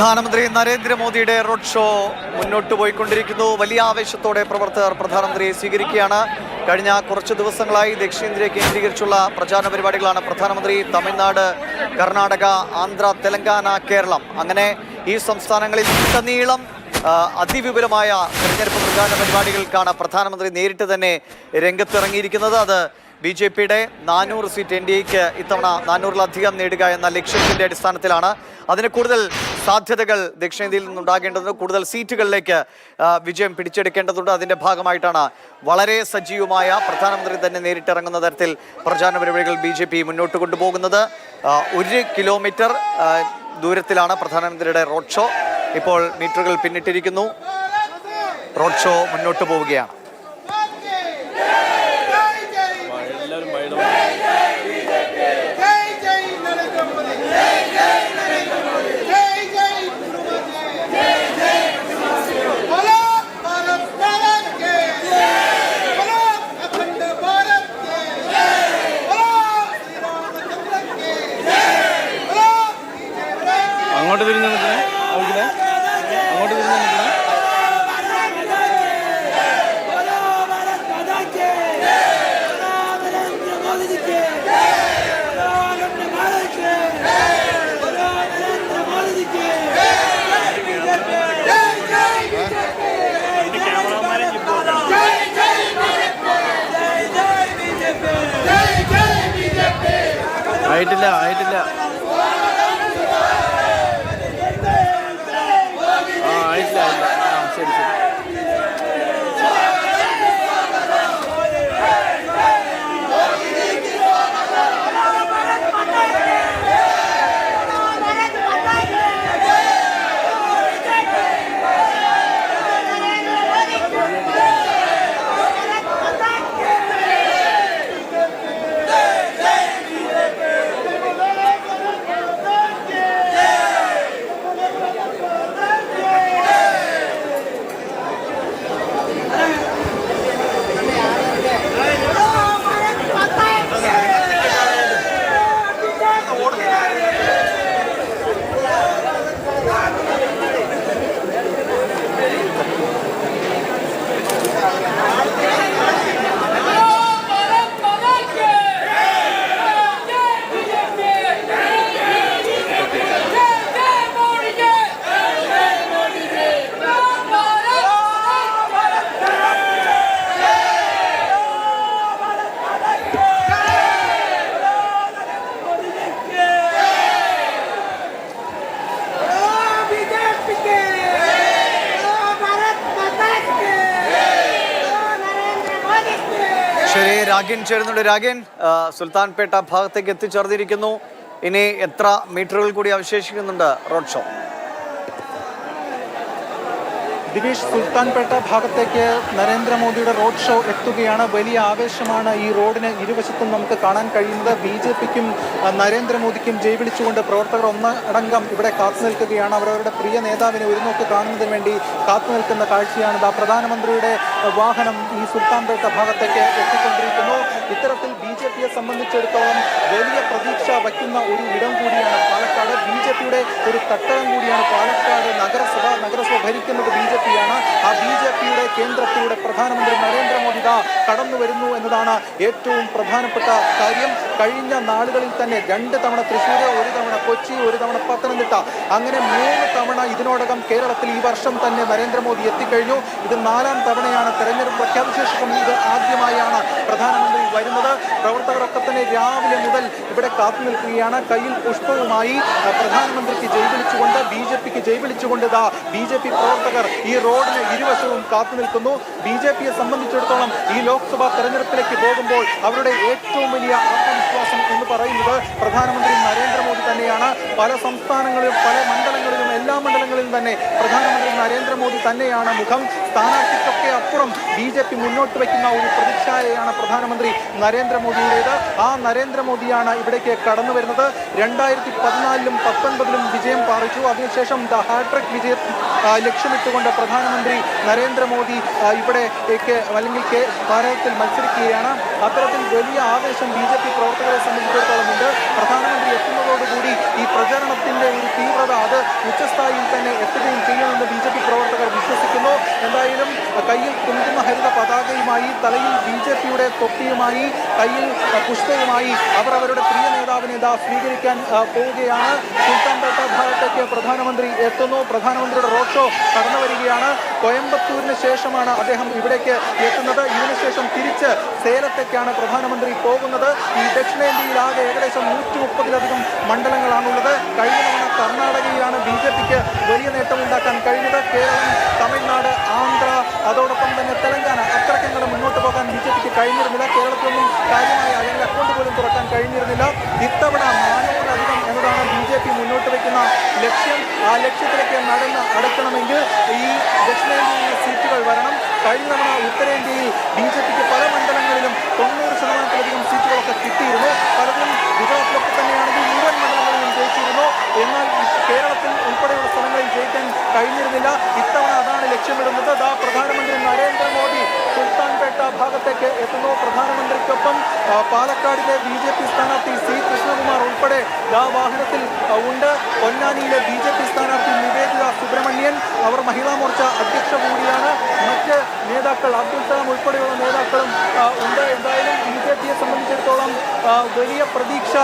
പ്രധാനമന്ത്രി നരേന്ദ്രമോദിയുടെ road show മുന്നോട്ട് പോയിക്കൊണ്ടിരിക്കുന്നു. വലിയ ആവേശത്തോടെ പ്രവർത്തകർ പ്രധാനമന്ത്രിയെ സ്വീകരിക്കുകയാണ്. കഴിഞ്ഞ കുറച്ച് ദിവസങ്ങളായി ദക്ഷിണേന്ത്യയെ കേന്ദ്രീകരിച്ചുള്ള പ്രചാരണ പരിപാടികളാണ് പ്രധാനമന്ത്രി തമിഴ്നാട്, കർണാടക, ആന്ധ്ര, തെലങ്കാന, കേരളം അങ്ങനെ ഈ സംസ്ഥാനങ്ങളിൽ നീളം അതിവിപുലമായ തെരഞ്ഞെടുപ്പ് പ്രചാരണ പരിപാടികൾക്കാണ് പ്രധാനമന്ത്രി നേരിട്ട് തന്നെ രംഗത്തിറങ്ങിയിരിക്കുന്നത്. അത് BJPയുടെ 400 സീറ്റ് NDAക്ക് ഇത്തവണ 400-ലധികം നേടുക എന്ന ലക്ഷ്യത്തിൻ്റെ അടിസ്ഥാനത്തിലാണ്. അതിന് കൂടുതൽ സാധ്യതകൾ ദക്ഷിണേന്ത്യയിൽ നിന്നുണ്ടാകേണ്ടതുണ്ട്. കൂടുതൽ സീറ്റുകളിലേക്ക് വിജയം പിടിച്ചെടുക്കേണ്ടതുണ്ട്. അതിൻ്റെ ഭാഗമായിട്ടാണ് വളരെ സജീവമായ പ്രധാനമന്ത്രി തന്നെ നേരിട്ടിറങ്ങുന്ന തരത്തിൽ പ്രചാരണ പരിപാടികൾ BJP മുന്നോട്ട് കൊണ്ടുപോകുന്നത്. 1 കിലോമീറ്റർ ദൂരത്തിലാണ് പ്രധാനമന്ത്രിയുടെ റോഡ് ഷോ. ഇപ്പോൾ മീറ്ററുകൾ പിന്നിട്ടിരിക്കുന്നു. റോഡ് ഷോ മുന്നോട്ട് പോവുകയാണ്. അങ്ങോട്ട് തിരിഞ്ഞു നിൽക്കണേ, അങ്ങോട്ട് തിരിഞ്ഞു നിൽക്കണേ. ആയിട്ടില്ല ആയിട്ടില്ല ശരി ശരി. ശരി, രാഗിൻ ചേരുന്നുണ്ട്. രാഗിൻ, സുൽത്താൻപേട്ട ഭാഗത്തേക്ക് എത്തിച്ചേർന്നിരിക്കുന്നു. ഇനി എത്ര മീറ്ററുകൾ കൂടി അവശേഷിക്കുന്നുണ്ട് റോഡ് ഷോ? ദിവേഷ്, സുൽത്താൻപേട്ട ഭാഗത്തേക്ക് നരേന്ദ്രമോദിയുടെ റോഡ് ഷോ എത്തുകയാണ്. വലിയ ആവേശമാണ് ഈ റോഡിന് ഇരുവശത്തും നമുക്ക് കാണാൻ കഴിയുന്നത്. BJPക്കും നരേന്ദ്രമോദിക്കും ജയ് വിളിച്ചുകൊണ്ട് പ്രവർത്തകർ ഒന്നടങ്കം ഇവിടെ കാത്തു നിൽക്കുകയാണ്. അവരവരുടെ പ്രിയ നേതാവിനെ ഒരു നോക്ക് കാണുന്നതിന് വേണ്ടി കാത്തു നിൽക്കുന്ന കാഴ്ചയാണ്. പ്രധാനമന്ത്രിയുടെ വാഹനം ഈ സുൽത്താൻപേട്ട ഭാഗത്തേക്ക് എത്തിക്കൊണ്ടിരിക്കുന്നു. ഇത്തരത്തിൽ BJPയെ സംബന്ധിച്ചിടത്തോളം വലിയ പ്രതീക്ഷ വയ്ക്കുന്ന ഒരു ഇടം കൂടിയാണ് പാലക്കാട്. BJPയുടെ ഒരു തട്ടകം കൂടിയാണ് പാലക്കാട് നഗരസഭ ഭരിക്കുന്നത് BJP. ആ BJPയുടെ കേന്ദ്രത്തിലൂടെ പ്രധാനമന്ത്രി നരേന്ദ്രമോദി കടന്നു വരുന്നു എന്നതാണ് ഏറ്റവും പ്രധാനപ്പെട്ട കാര്യം. കഴിഞ്ഞ നാളുകളിൽ തന്നെ 2 തവണ തൃശ്ശൂർ, 1 തവണ കൊച്ചി, 1 തവണ പത്തനംതിട്ട, അങ്ങനെ 3 തവണ ഇതിനോടകം കേരളത്തിൽ ഈ വർഷം തന്നെ നരേന്ദ്രമോദി എത്തിക്കഴിഞ്ഞു. ഇത് 4ാം തവണയാണ്. തെരഞ്ഞെടുപ്പ് പ്രഖ്യാപിച്ച ശേഷം ഇത് ആദ്യമായാണ് പ്രധാനമന്ത്രി വരുന്നത്. പ്രവർത്തകരൊക്കെ തന്നെ രാവിലെ മുതൽ ഇവിടെ കാത്തു നിൽക്കുകയാണ്. കയ്യിൽ പുഷ്പവുമായി പ്രധാനമന്ത്രിക്ക് ജയ് വിളിച്ചുകൊണ്ട്, BJPക്ക് ജയ് വിളിച്ചുകൊണ്ട് BJP പ്രവർത്തകർ ഈ റോഡിന് ഇരുവശവും കാത്തു നിൽക്കുന്നു. BJPയെ സംബന്ധിച്ചിടത്തോളം ഈ ലോക്സഭാ തെരഞ്ഞെടുപ്പിലേക്ക് പോകുമ്പോൾ അവരുടെ ഏറ്റവും വലിയ ആത്മവിശ്വാസം എന്ന് പറയുന്നത് പ്രധാനമന്ത്രി നരേന്ദ്രമോദി തന്നെയാണ്. പല സംസ്ഥാനങ്ങളിലും, പല മണ്ഡലങ്ങളിലും, എല്ലാ മണ്ഡലങ്ങളിലും തന്നെ പ്രധാനമന്ത്രി നരേന്ദ്രമോദി തന്നെയാണ് മുഖം. സ്ഥാനാർത്ഥിക്കൊക്കെ അപ്പുറം BJP മുന്നോട്ട് വയ്ക്കുന്ന ഒരു പ്രതിച്ഛായയാണ് പ്രധാനമന്ത്രി നരേന്ദ്രമോദിയുടേത്. ആ നരേന്ദ്രമോദിയാണ് ഇവിടേക്ക് കടന്നു വരുന്നത്. 2014-ലും 2019-ലും വിജയം പാറിച്ചു. അതിനുശേഷം ഹാട്രിക് വിജയം ലക്ഷ്യമിട്ടുകൊണ്ട് പ്രധാനമന്ത്രി നരേന്ദ്രമോദി ഇവിടേക്ക് അല്ലെങ്കിൽ ഭാരതത്തിൽ മത്സരിക്കുകയാണ്. അത്തരത്തിൽ വലിയ ആവേശം BJP പ്രവർത്തകരെ സംബന്ധിച്ചിടത്തോളം ഉണ്ട്. പ്രധാനമന്ത്രി എത്തുന്നതോടുകൂടി ഈ പ്രചരണത്തിന്റെ ഒരു തീവ്രത അത് ഉച്ചസ്ഥായിയിൽ തന്നെ എത്തുകയും ചെയ്യുമെന്ന് BJP പ്രവർത്തകർ വിശ്വസിക്കുന്നു. എന്തായാലും കയ്യിൽ കുങ്കുമ ഹരിത പതാകയുമായി, തലയിൽ BJPയുടെ തൊപ്പിയുമായി, കയ്യിൽ പുഷ്പവുമായി അവർ അവരുടെ പ്രിയ നേതാവിനെ സ്വീകരിക്കാൻ പോവുകയാണ്. സുൽത്താൻപേട്ട ഭാഗത്തേക്ക് പ്രധാനമന്ത്രി എത്തുന്നു. പ്രധാനമന്ത്രിയുടെ റോഡ് ഷോ കടന്നു വരികയാണ്. കോയമ്പത്തൂരിന് ശേഷമാണ് അദ്ദേഹം ഇവിടേക്ക് എത്തുന്നത്. ഇതിനുശേഷം തിരിച്ച് സേലത്തേക്കാണ് പ്രധാനമന്ത്രി പോകുന്നത്. ഈ ദക്ഷിണേന്ത്യയിലാകെ ഏകദേശം 130-ലധികം മണ്ഡലങ്ങളാണുള്ളത്. കഴിഞ്ഞ തവണ കർണാടകയിലാണ് BJPക്ക് വലിയ നേട്ടമുണ്ടാക്കാൻ കഴിഞ്ഞത്. കേരളം, തമിഴ്നാട്, ആന്ധ്ര, അതോടൊപ്പം തന്നെ തെലങ്കാന അത്രയ്ക്കങ്ങടെ മുന്നോട്ട് പോകാൻ BJPക്ക് കഴിഞ്ഞിരുന്നില്ല. കേരളത്തിലൊന്നും കാര്യമായ അല്ലെങ്കിൽ അക്കൗണ്ട് പോലും തുറക്കാൻ കഴിഞ്ഞിരുന്നില്ല. ഇത്തവണ 400-ലധികം എന്നതാണ് BJP മുന്നോട്ട് വയ്ക്കുന്ന ലക്ഷ്യം. ആ ലക്ഷ്യത്തിലേക്ക് നടന്ന് അടുക്കണമെങ്കിൽ ഈ ദക്ഷിണേന്ത്യയിലെ സീറ്റുകൾ വരണം. കഴിഞ്ഞ തവണ ഉത്തരേന്ത്യയിൽ BJPക്ക് പല മണ്ഡലങ്ങളിലും 90%-ലധികം സീറ്റുകളൊക്കെ കിട്ടിയിരുന്നു. പലരും ഗുജറാത്തിലൊക്കെ തന്നെയാണെങ്കിൽ മുഴുവൻ മണ്ഡലങ്ങളിലും ജയിച്ചിരുന്നു. എന്നാൽ കേരളത്തിൽ ഉൾപ്പെടെയുള്ള സ്ഥലങ്ങളിൽ ജയിക്കാൻ കഴിഞ്ഞിരുന്നില്ല. ഇത്തവണ അതാണ് ലക്ഷ്യമിടുന്നത്. പ്രധാനമന്ത്രി നരേന്ദ്രമോദി സുൽത്താൻപേട്ട ഭാഗത്തേക്ക് എത്തുന്നു. പ്രധാനമന്ത്രിക്കൊപ്പം പാലക്കാടിലെ BJP സ്ഥാനാർത്ഥി C. കൃഷ്ണകുമാർ ഉൾപ്പെടെ വാഹനത്തിൽ ഉണ്ട്. പൊന്നാനിയിലെ BJP സ്ഥാനാർത്ഥി നിവേദിത സുബ്രഹ്മണ്യൻ, അവർ മഹിളാ മോർച്ച അധ്യക്ഷ കൂടിയാണ്. മറ്റ് നേതാക്കൾ അബ്ദുൽ സലാം ഉൾപ്പെടെയുള്ള നേതാക്കളും ഉണ്ട്. എന്തായാലും BJPയെ സംബന്ധിച്ചിടത്തോളം വലിയ പ്രതീക്ഷ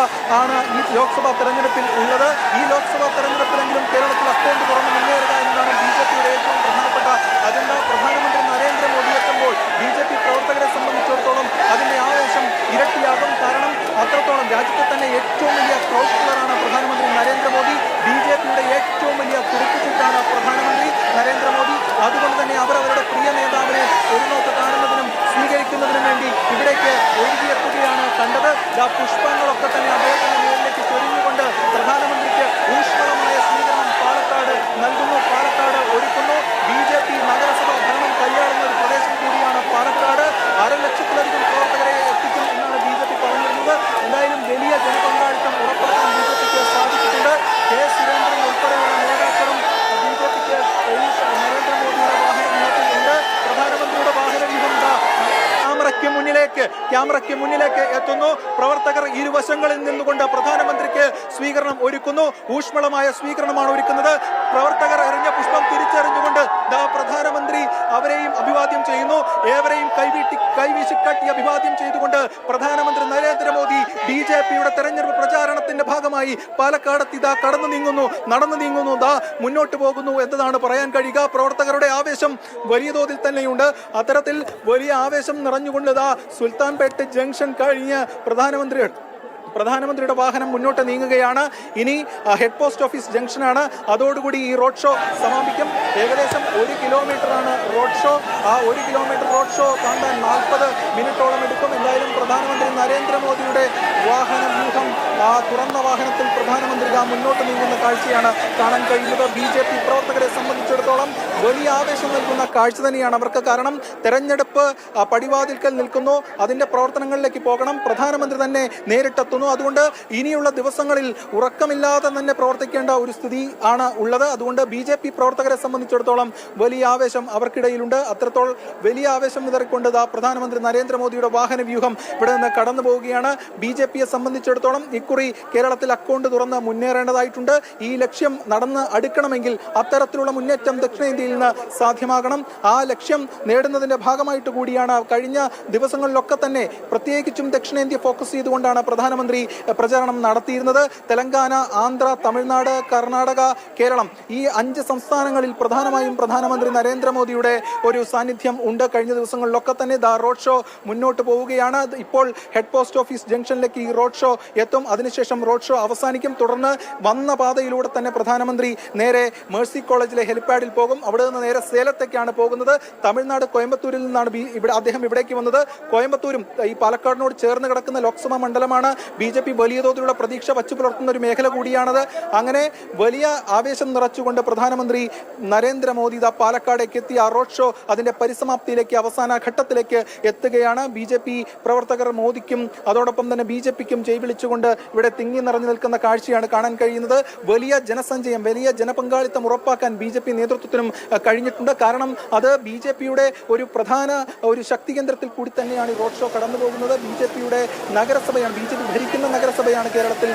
ആണ് ഈ ലോക്സഭാ തെരഞ്ഞെടുപ്പിൽ ഉള്ളത്. ഈ ലോക്സഭാ തെരഞ്ഞെടുപ്പിലെങ്കിലും കേരളത്തിൽ അക്കൗണ്ട് തുറന്ന് മുന്നേറുക എന്നതാണ് BJPയുടെ ഏറ്റവും പ്രധാനപ്പെട്ട അജണ്ട. പ്രധാനമന്ത്രി നരേന്ദ്രമോദി എത്തുമ്പോൾ BJP പ്രവർത്തകരെ സംബന്ധിച്ചിടത്തോളം അതിന്റെ ആവേശം ഇരട്ടിയാകും. കാരണം അത്രത്തോളം രാജ്യത്തെ തന്നെ ഏറ്റവും വലിയ ക്രൗഡ് പുള്ളറാണ് പ്രധാനമന്ത്രി നരേന്ദ്രമോദി. BJPയുടെ ഏറ്റവും വലിയ കുറുക്കുചീട്ടാണ് പ്രധാനമന്ത്രി നരേന്ദ്രമോദി. അതുകൊണ്ട് തന്നെ അവർ അവരുടെ പ്രിയ നേതാവിനെ ഒരു നോക്ക് കാണുന്നതിനും സ്വീകരിക്കുന്നതിനും വേണ്ടി ഇവിടേക്ക് ഒഴുകിയെത്തുകയാണ് കണ്ടത്. പുഷ്പങ്ങളൊക്കെ തന്നെ അദ്ദേഹത്തിന്റെ നേരിലേക്ക് ചൊരിഞ്ഞുകൊണ്ട് പ്രധാനമന്ത്രിക്ക് ഊഷ്മളമായ സ്വീകരണം പാലക്കാട് നൽകുന്നു, പാലക്കാട് ഒരുക്കുന്നു. BJP നഗരസഭാ ഭരണം കൈയാളുന്ന ഒരു പ്രദേശം കൂടിയാണ് പാലക്കാട്. 1,00,000-ലധികം പ്രവർത്തകരെ എത്തിക്കും എന്നാണ് BJP പറഞ്ഞിരുന്നത്. എന്തായാലും വലിയ ജനപങ്കാളിത്തം ഉറപ്പാക്കാൻ BJPക്ക് സാധിച്ചിട്ടുണ്ട്. K. സുരേന്ദ്രൻ ഉൾപ്പെടെയുള്ള നേതാക്കളും BJPക്ക് നരേന്ദ്രമോദിയുടെ വാഹനവ്യൂഹത്തിലുണ്ട്. പ്രധാനമന്ത്രിയുടെ വാഹനവ്യൂഹം ക്യാമറയ്ക്ക് മുന്നിലേക്ക് എത്തുന്നു. പ്രവർത്തകർ ഇരുവശങ്ങളിൽ നിന്നുകൊണ്ട് പ്രധാനമന്ത്രിക്ക് സ്വീകരണം ഒരുക്കുന്നു. ഊഷ്മളമായ സ്വീകരണമാണ് ഒരുക്കുന്നത്. പ്രവർത്തകർ എറിഞ്ഞ പുഷ്പം തിരിച്ചറിഞ്ഞുകൊണ്ട് പ്രധാനമന്ത്രി അവരെയും അഭിവാദ്യം ചെയ്യുന്നു. ഏവരെയും കൈവീശിക്കാട്ടി അഭിവാദ്യം ചെയ്തുകൊണ്ട് പ്രധാനമന്ത്രി നരേന്ദ്രമോദി BJPയുടെ തെരഞ്ഞെടുപ്പ് പ്രചാരണത്തിന്റെ ഭാഗമായി പാലക്കാടത്ത് നടന്നു നീങ്ങുന്നു, മുന്നോട്ട് പോകുന്നു എന്നതാണ് പറയാൻ കഴിയുക. പ്രവർത്തകരുടെ ആവേശം വലിയ തോതിൽ തന്നെയുണ്ട്. അത്തരത്തിൽ വലിയ ആവേശം നിറഞ്ഞുകൊണ്ട് സുൽത്താൻപേട്ട് ജംഗ്ഷൻ കഴിഞ്ഞ് പ്രധാനമന്ത്രിയുടെ വാഹനം മുന്നോട്ട് നീങ്ങുകയാണ്. ഇനി ഹെഡ് പോസ്റ്റ് ഓഫീസ് ജംഗ്ഷനാണ്. അതോടുകൂടി ഈ റോഡ് ഷോ സമാപിക്കും. ഏകദേശം 1 കിലോമീറ്ററാണ് റോഡ് ഷോ. ആ 1 കിലോമീറ്റർ റോഡ് ഷോ താണ്ടാൻ 40 മിനിറ്റോളം എടുക്കും. എന്തായാലും പ്രധാനമന്ത്രി നരേന്ദ്രമോദിയുടെ വാഹനവ്യൂഹം തുറന്ന വാഹനത്തിൽ പ്രധാനമന്ത്രി മുന്നോട്ട് നീങ്ങുന്ന കാഴ്ചയാണ് കാണാൻ കഴിയുന്നത്. BJP പ്രവർത്തകരെ സംബന്ധിച്ചിടത്തോളം വലിയ ആവേശം നൽകുന്ന കാഴ്ച തന്നെയാണ് അവർക്ക്. കാരണം തെരഞ്ഞെടുപ്പ് പടിവാതിൽക്കൽ നിൽക്കുന്നു. അതിന്റെ പ്രവർത്തനങ്ങളിലേക്ക് പോകണം. പ്രധാനമന്ത്രി തന്നെ നേരിട്ടെത്തുന്നു. അതുകൊണ്ട് ഇനിയുള്ള ദിവസങ്ങളിൽ ഉറക്കമില്ലാതെ തന്നെ പ്രവർത്തിക്കേണ്ട ഒരു സ്ഥിതി ആണ് ഉള്ളത്. അതുകൊണ്ട് BJP പ്രവർത്തകരെ സംബന്ധിച്ചിടത്തോളം വലിയ ആവേശം അവർക്കിടയിലുണ്ട്. അത്രത്തോളം വലിയ ആവേശം വിതറിക്കൊണ്ട് പ്രധാനമന്ത്രി നരേന്ദ്രമോദിയുടെ വാഹനവ്യൂഹം ഇവിടെ നിന്ന് കടന്നു പോവുകയാണ്. BJPയെ സംബന്ധിച്ചിടത്തോളം ഇക്കുറി കേരളത്തിൽ അക്കൗണ്ട് തുറന്ന് മുന്നേറേണ്ടതായിട്ടുണ്ട്. ഈ ലക്ഷ്യം നടന്ന് അടുക്കണമെങ്കിൽ അത്തരത്തിലുള്ള മുന്നേറ്റം ദക്ഷിണേന്ത്യയിൽ നിന്ന് സാധ്യമാകണം. ആ ലക്ഷ്യം നേടുന്നതിന്റെ ഭാഗമായിട്ട് കൂടിയാണ് കഴിഞ്ഞ ദിവസങ്ങളിലൊക്കെ തന്നെ പ്രത്യേകിച്ചും ദക്ഷിണേന്ത്യ ഫോക്കസ് ചെയ്തുകൊണ്ടാണ് പ്രധാനമന്ത്രി പ്രചാരണം നടത്തിയിരുന്നത്. തെലങ്കാന, ആന്ധ്ര, തമിഴ്നാട്, കർണാടക, കേരളം ഈ 5 സംസ്ഥാനങ്ങളിൽ പ്രധാനമായും പ്രധാനമന്ത്രി നരേന്ദ്രമോദിയുടെ ഒരു സാന്നിധ്യം ഉണ്ട്. കഴിഞ്ഞ ദിവസങ്ങളിലൊക്കെ തന്നെ റോഡ് ഷോ മുന്നോട്ട് പോവുകയാണ്. ഇപ്പോൾ ഹെഡ് പോസ്റ്റ് ഓഫീസ് ജംഗ്ഷനിലേക്ക് ഈ റോഡ് ഷോ എത്തും. അതിനുശേഷം റോഡ് ഷോ അവസാനിക്കും. തുടർന്ന് വന്ന പാതയിലൂടെ തന്നെ പ്രധാനമന്ത്രി നേരെ മേഴ്സി കോളേജിലെ ഹെലിപ്പാഡിൽ പോകും. അവിടെ നിന്ന് നേരെ സേലത്തേക്കാണ് പോകുന്നത്. തമിഴ്നാട് കോയമ്പത്തൂരിൽ നിന്നാണ് അദ്ദേഹം ഇവിടേക്ക് വന്നത്. കോയമ്പത്തൂരും ഈ പാലക്കാടിനോട് ചേർന്ന് കിടക്കുന്ന ലോക്സഭാ മണ്ഡലമാണ്. BJP വലിയ തോതിലുള്ള പ്രതീക്ഷ വച്ചു പുലർത്തുന്ന ഒരു മേഖല കൂടിയാണത്. അങ്ങനെ വലിയ ആവേശം നിറച്ചുകൊണ്ട് പ്രധാനമന്ത്രി നരേന്ദ്രമോദി പാലക്കാടേക്ക് എത്തി. ആ റോഡ് ഷോ അതിന്റെ പരിസമാപ്തിയിലേക്ക്, അവസാന ഘട്ടത്തിലേക്ക് എത്തുകയാണ്. BJP പ്രവർത്തകർ മോദിക്കും അതോടൊപ്പം തന്നെ BJPക്കും ജയ് വിളിച്ചുകൊണ്ട് ഇവിടെ തിങ്ങി നിറഞ്ഞു നിൽക്കുന്ന കാഴ്ചയാണ് കാണാൻ കഴിയുന്നത്. വലിയ ജനസഞ്ചയം, വലിയ ജനപങ്കാളിത്തം ഉറപ്പാക്കാൻ BJP നേതൃത്വത്തിനും കഴിഞ്ഞിട്ടുണ്ട്. കാരണം അത് BJPയുടെ ഒരു പ്രധാന ശക്തി കേന്ദ്രത്തിൽ കൂടി തന്നെയാണ് ഈ റോഡ് ഷോ കടന്നു പോകുന്നത്. BJPയുടെ നഗരസഭയാണ്, BJP ഭരിക്കുന്ന നഗരസഭയാണ് കേരളത്തിൽ